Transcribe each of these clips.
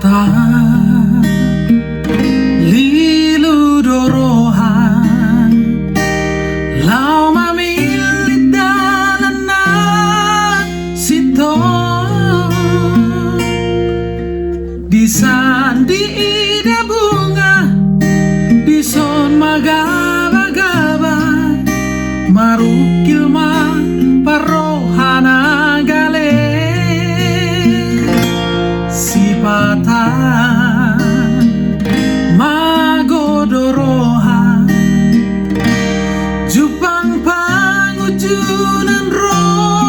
patah lilu dorohan lau mamilit dalan na sito di sandi ida bunga di son magaba-gaba marukil ma parohana gale si patah magodorohan jupang pangujunan rotahe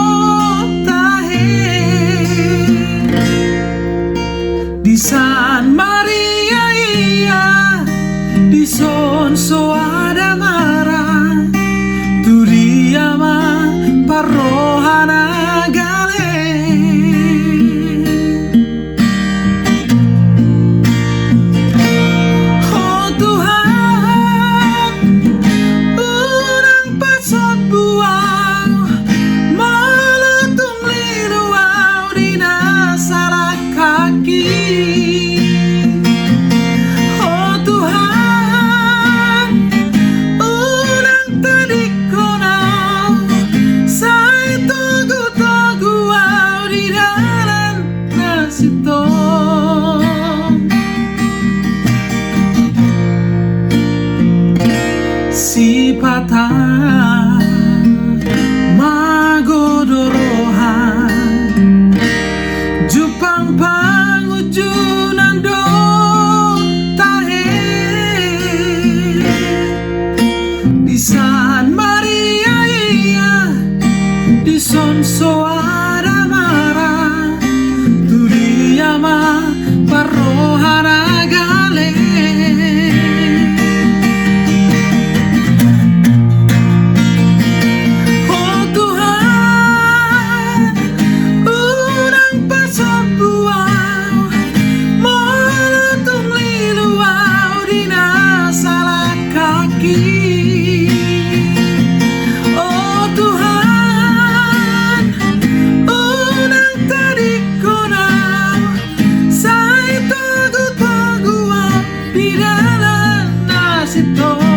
di San Maria iya di son soada marah tu dia ma parohana gale oh Tuhan urang pasot buang meletung liluau dina salah kaki oh Tuhan urang tadi konau saya tugu-tugu au di dalam nasitong si patah magodorohan jupang pangujunan do tahe di San Maria iya di son soada marah tu dia ma parohana gale oh Tuhan urang pasot buang meletung liluau dina salah kaki oh Tuhan urang tadi konau saya tugu-tugu di dalam nasitong